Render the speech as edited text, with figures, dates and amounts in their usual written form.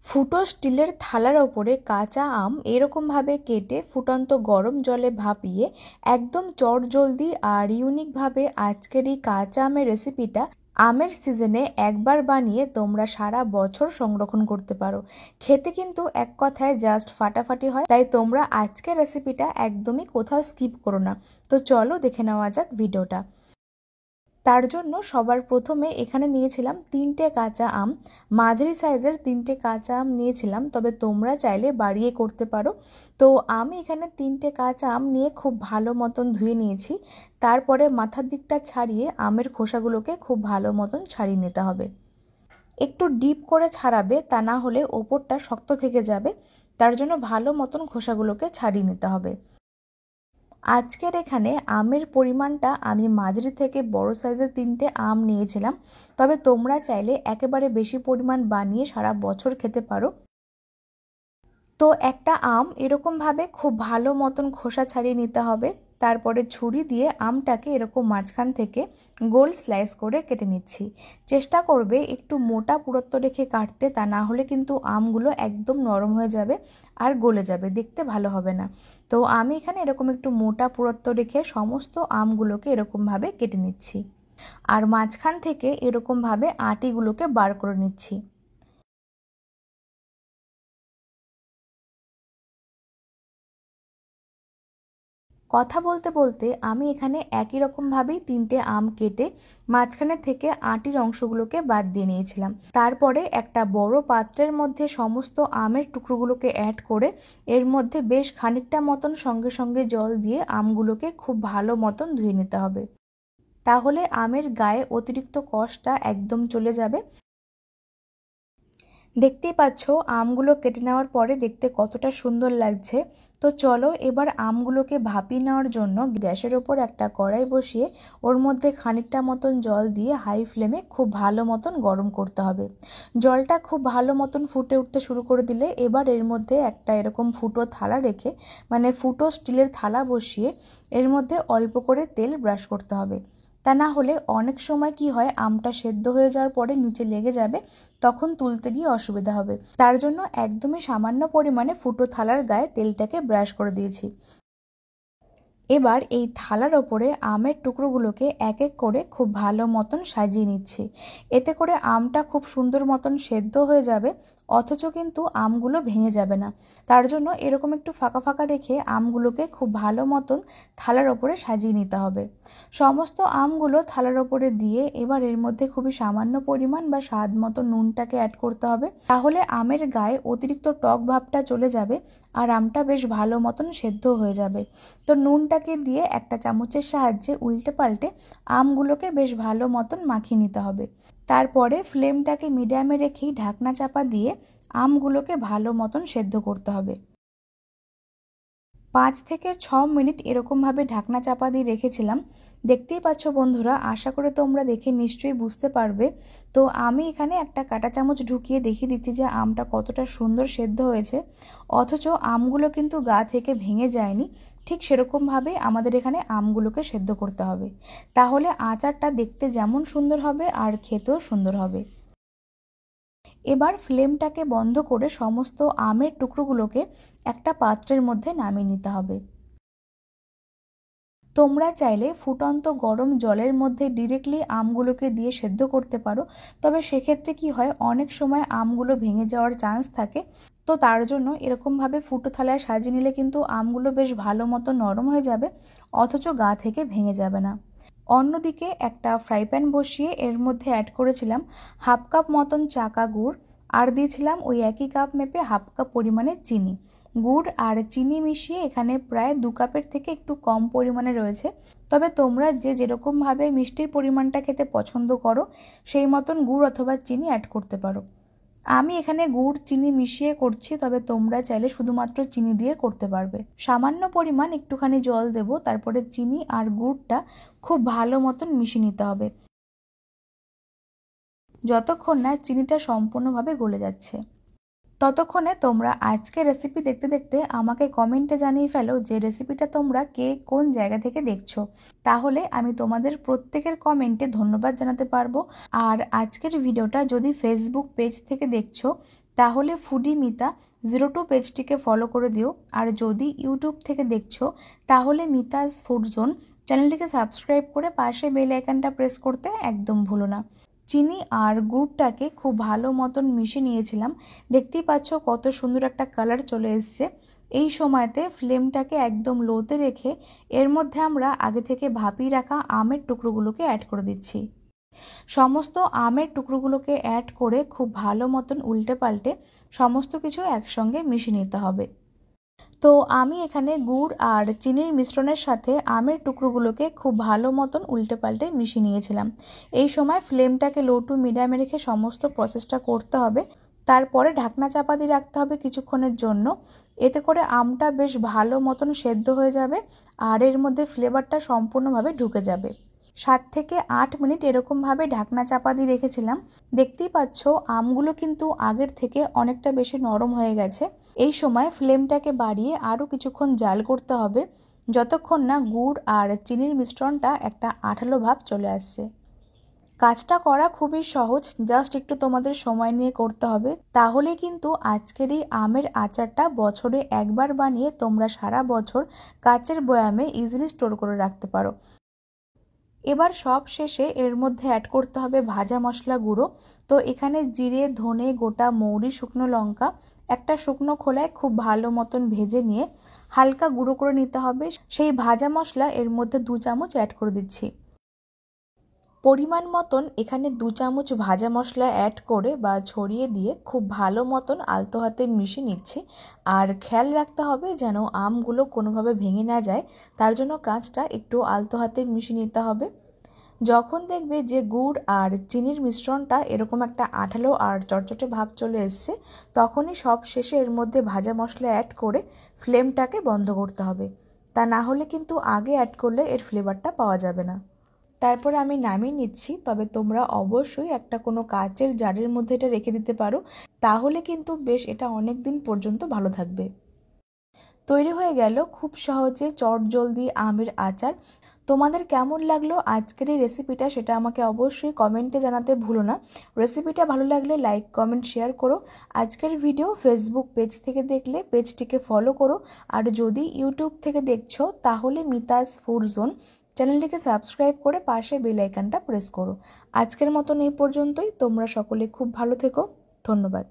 ফুটো স্টিলের থালার ওপরে কাঁচা আম এরকমভাবে কেটে ফুটন্ত গরম জলে ভাপিয়ে একদম চটজলদি আর ইউনিকভাবে আজকের এই কাঁচা আমের রেসিপিটা আমের সিজনে একবার বানিয়ে তোমরা সারা বছর সংরক্ষণ করতে পারো। খেতে কিন্তু এক কথায় জাস্ট ফাটাফাটি হয়। তাই তোমরা আজকের রেসিপিটা একদমই কোথাও স্কিপ করো না। তো চলো দেখে নেওয়া যাক ভিডিওটা। তার জন্য সবার প্রথমে এখানে নিয়েছিলাম 3টে কাঁচা আম, মাঝারি সাইজের 3টে কাঁচা আম নিয়েছিলাম, তবে তোমরা চাইলে বাড়িয়ে করতে পারো। তো আমি এখানে 3টে কাঁচা আম নিয়ে খুব ভালো মতন ধুয়ে নিয়েছি। তারপরে মাথার দিকটা ছাড়িয়ে আমের খোসাগুলোকে খুব ভালো মতন ছাড়িয়ে নিতে হবে। একটু ডিপ করে ছাড়াবে, তা না হলে ওপরটা শক্ত থেকে যাবে। তার জন্য ভালো মতন খোসাগুলোকে ছাড়িয়ে নিতে হবে। আজকের এখানে আমের পরিমাণটা আমি মাঝারি থেকে বড় সাইজের 3টে আম নিয়েছিলাম, তবে তোমরা চাইলে একেবারে বেশি পরিমাণ বানিয়ে সারা বছর খেতে পারো। তো একটা আম এরকমভাবে খুব ভালো মতন খোসা ছাড়িয়ে নিতে হবে। তারপরে ছুরি দিয়ে আমটাকে এরকম মাঝখান থেকে গোল স্লাইস করে কেটে নিচ্ছি। চেষ্টা করবে একটু মোটা পুরুত্ব রেখে কাটতে, তা না হলে কিন্তু আমগুলো একদম নরম হয়ে যাবে আর গলে যাবে, দেখতে ভালো হবে না। তো আমি এখানে এরকম একটু মোটা পুরুত্ব রেখে সমস্ত আমগুলোকে এরকমভাবে কেটে নিচ্ছি আর মাঝখান থেকে এরকমভাবে আটিগুলোকে বার করে নিচ্ছি। কথা বলতে বলতে আমি এখানে একই রকমভাবেই 3টে আম কেটে মাঝখানে থেকে আটির অংশগুলোকে বাদ দিয়ে নিয়েছিলাম। তারপরে একটা বড় পাত্রের মধ্যে সমস্ত আমের টুকরোগুলোকে অ্যাড করে এর মধ্যে বেশ খানিকটা মতন সঙ্গে সঙ্গে জল দিয়ে আমগুলোকে খুব ভালো মতন ধুয়ে নিতে হবে। তাহলে আমের গায়ে অতিরিক্ত কষটা একদম চলে যাবে। দেখতেই পাচ্ছ আমগুলো কেটে নেওয়ার পরে দেখতে কতটা সুন্দর লাগছে। তো চলো এবার আমগুলোকে ভাপিয়ে নেওয়ার জন্য গ্যাসের ওপর একটা কড়াই বসিয়ে ওর মধ্যে খানিকটা মতন জল দিয়ে হাই ফ্লেমে খুব ভালো মতন গরম করতে হবে। জলটা খুব ভালো মতন ফুটে উঠতে শুরু করে দিলে এবার এর মধ্যে একটা এরকম ফুটো থালা রেখে, মানে ফুটো স্টিলের থালা বসিয়ে এর মধ্যে অল্প করে তেল ব্রাশ করতে হবে। তা না হলে অনেক সময় কি হয়, আমটা সেদ্ধ হয়ে যাওয়ার পরে নিচে লেগে যাবে, তখন তুলতে গিয়ে অসুবিধা হবে। তার জন্য একদমই সামান্য পরিমাণে ফুটো থালার গায়ে তেলটাকে ব্রাশ করে দিয়েছি। এবার এই থালার ওপরে আমের টুকরোগুলোকে এক এক করে খুব ভালো মতন সাজিয়ে নিচ্ছি। এতে করে আমটা খুব সুন্দর মতন সেদ্ধ হয়ে যাবে, অথচ কিন্তু আমগুলো ভেঙে যাবে না। তার জন্য এরকম একটু ফাঁকা ফাঁকা রেখে আমগুলোকে খুব ভালো মতন থালার ওপরে সাজিয়ে নিতে হবে। সমস্ত আমগুলো থালার ওপরে দিয়ে এবার এর মধ্যে খুবই সামান্য পরিমাণ বা স্বাদ মতো নুনটাকে অ্যাড করতে হবে। তাহলে আমের গায়ে অতিরিক্ত টক ভাবটা চলে যাবে আর আমটা বেশ ভালো মতন সেদ্ধ হয়ে যাবে। তো নুনটাকে দিয়ে একটা চামচের সাহায্যে উল্টে পাল্টে আমগুলোকে বেশ ভালো মতন মাখিয়ে নিতে হবে। তারপরে ফ্লেমটাকে মিডিয়ামে রেখেই ঢাকনা চাপা দিয়ে আমগুলোকে ভালো মতন সেদ্ধ করতে হবে। 5 থেকে 6 মিনিট এরকমভাবে ঢাকনা চাপা দিয়ে রেখেছিলাম। দেখতেই পাচ্ছ বন্ধুরা, আশা করে তোমরা দেখে নিশ্চয়ই বুঝতে পারবে। তো আমি এখানে একটা কাঁটা চামচ ঢুকিয়ে দেখিয়ে দিচ্ছি যে আমটা কতটা সুন্দর সেদ্ধ হয়েছে, অথচ আমগুলো কিন্তু গা থেকে ভেঙে যায়নি। ঠিক সেরকমভাবেই আমাদের এখানে আমগুলোকে সেদ্ধ করতে হবে, তাহলে আচারটা দেখতে যেমন সুন্দর হবে আর খেতেও সুন্দর হবে। এবার ফ্লেমটাকে বন্ধ করে সমস্ত আমের টুকরোগুলোকে একটা পাত্রের মধ্যে নামিয়ে নিতে হবে। তোমরা চাইলে ফুটন্ত গরম জলের মধ্যে ডিরেক্টলি আমগুলোকে দিয়ে সেদ্ধ করতে পারো, তবে সেক্ষেত্রে কি হয়, অনেক সময় আমগুলো ভেঙে যাওয়ার চান্স থাকে। তো তার জন্য এরকমভাবে ফুটো থালায় সাজিয়ে নিলে কিন্তু আমগুলো বেশ ভালো মতো নরম হয়ে যাবে, অথচ গা থেকে ভেঙে যাবে না। অন্যদিকে একটা ফ্রাই প্যান বসিয়ে এর মধ্যে অ্যাড করেছিলাম হাফ কাপ মতন চাকা গুড় আর দিয়েছিলাম ওই একই কাপ মেপে হাফ কাপ পরিমাণে চিনি। গুড় আর চিনি মিশিয়ে এখানে প্রায় 2 কাপের থেকে একটু কম পরিমাণে রয়েছে। তবে তোমরা যে যেরকমভাবে মিষ্টির পরিমাণটা খেতে পছন্দ করো সেই মতন গুড় অথবা চিনি অ্যাড করতে পারো। আমি এখানে গুড় চিনি মিশিয়ে করছি, তবে তোমরা চাইলে শুধুমাত্র চিনি দিয়ে করতে পারবে। সামান্য পরিমাণ একটুখানি জল দেব, তারপরে চিনি আর গুড়টা খুব ভালো মতন মিশিয়ে নিতে হবে যতক্ষণ না চিনিটা সম্পূর্ণভাবে গলে যাচ্ছে। ততক্ষণে তোমরা আজকের রেসিপি দেখতে দেখতে আমাকে কমেন্টে জানিয়ে ফেলো যে রেসিপিটা তোমরা কে কোন জায়গা থেকে দেখছো, তাহলে আমি তোমাদের প্রত্যেকের কমেন্টে ধন্যবাদ জানাতে পারবো। আর আজকের ভিডিওটা যদি ফেসবুক পেজ থেকে দেখছো তাহলে ফুডি মিতা 02 পেজটিকে ফলো করে দিও। আর যদি ইউটিউব থেকে দেখছো তাহলে মিতাস ফুড জোন চ্যানেলটিকে সাবস্ক্রাইব করে পাশে বেল আইকনটা প্রেস করতে একদম ভুলো না। চিনি আর গুড়টাকে খুব ভালো মতন মিশিয়ে নিয়েছিলাম। দেখতেই পাচ্ছ কত সুন্দর একটা কালার চলে এসছে। এই সময়তে ফ্লেমটাকে একদম লোতে রেখে এর মধ্যে আমরা আগে থেকে ভাপিয়ে রাখা আমের টুকরোগুলোকে অ্যাড করে দিচ্ছি। সমস্ত আমের টুকরোগুলোকে অ্যাড করে খুব ভালো মতন উল্টে পাল্টে সমস্ত কিছু একসঙ্গে মিশিয়ে নিতে হবে। তো আমি এখানে গুড় আর চিনির মিশ্রণের সাথে আমের টুকরোগুলোকে খুব ভালো মতন উল্টে পাল্টে মিশিয়ে নিয়েছিলাম। এই সময় ফ্লেমটাকে লো টু মিডিয়ামে রেখে সমস্ত প্রসেসটা করতে হবে। তারপরে ঢাকনা চাপা দিয়ে রাখতে হবে কিছুক্ষণের জন্য। এতে করে আমটা বেশ ভালো মতন সেদ্ধ হয়ে যাবে আর এর মধ্যে ফ্লেভারটা সম্পূর্ণভাবে ঢুকে যাবে। 7 থেকে 8 মিনিট এরকমভাবে ঢাকনা চাপা দিয়ে রেখেছিলাম। দেখতেই পাচ্ছ আমগুলো কিন্তু আগের থেকে অনেকটা বেশি নরম হয়ে গেছে। এই সময় ফ্লেমটাকে বাড়িয়ে আরও কিছুক্ষণ জাল করতে হবে, যতক্ষণ না গুড় আর চিনির মিশ্রণটা একটা আঠালো ভাব চলে আসছে। কাজটা করা খুবই সহজ, জাস্ট একটু তোমাদের সময় নিয়ে করতে হবে। তাহলে কিন্তু আজকের এই আমের আচারটা বছরে একবার বানিয়ে তোমরা সারা বছর কাচের বয়ামে ইজিলি স্টোর করে রাখতে পারো। এবার সব শেষে এর মধ্যে অ্যাড করতে হবে ভাজা মশলা গুঁড়ো। তো এখানে জিরে, ধনে, গোটা মৌরি, শুকনো লঙ্কা একটা শুকনো খোলায় খুব ভালো মতন ভেজে নিয়ে হালকা গুঁড়ো করে নিতে হবে। সেই ভাজা মশলা এর মধ্যে 2 চামচ অ্যাড করে দিচ্ছি। পরিমাণ মতন এখানে 2 চামচ ভাজা মশলা অ্যাড করে বা ছড়িয়ে দিয়ে খুব ভালো মতন আলতো হাতে মিশিয়ে নিচ্ছি। আর খেয়াল রাখতে হবে যেন আমগুলো কোনোভাবে ভেঙে না যায়, তার জন্য কাজটা একটু আলতো হাতে মিশিয়ে নিতে হবে। যখন দেখবে যে গুড় আর চিনির মিশ্রণটা এরকম একটা আঠালো আর চটচটে ভাব চলে এসছে, তখনই সব শেষে এর মধ্যে ভাজা মশলা অ্যাড করে ফ্লেমটাকে বন্ধ করতে হবে। তা না হলে কিন্তু আগে অ্যাড করলে এর ফ্লেভারটা পাওয়া যাবে না। তারপরে আমি নামিয়ে নিচ্ছি। তবে তোমরা অবশ্যই একটা কোনো কাচের জারের মধ্যে এটা রেখে দিতে পারো, তাহলে কিন্তু বেশ এটা অনেক দিন পর্যন্ত ভালো থাকবে। তৈরি হয়ে গেল খুব সহজে চটজলদি আমের আচার। তোমাদের কেমন লাগলো আজকের এই রেসিপিটা সেটা আমাকে অবশ্যই কমেন্টে জানাতে ভুলো না। রেসিপিটা ভালো লাগলে লাইক, কমেন্ট, শেয়ার করো। আজকের ভিডিও ফেসবুক পেজ থেকে দেখলে পেজটিকে ফলো করো। আর যদি ইউটিউব থেকে দেখছো তাহলে মিতাস ফুড জোন চ্যানেলটিকে সাবস্ক্রাইব করে পাশে বেল আইকনটা প্রেস করো। আজকের মতন এই পর্যন্তই। তোমরা সকলে খুব ভালো থেকো। ধন্যবাদ।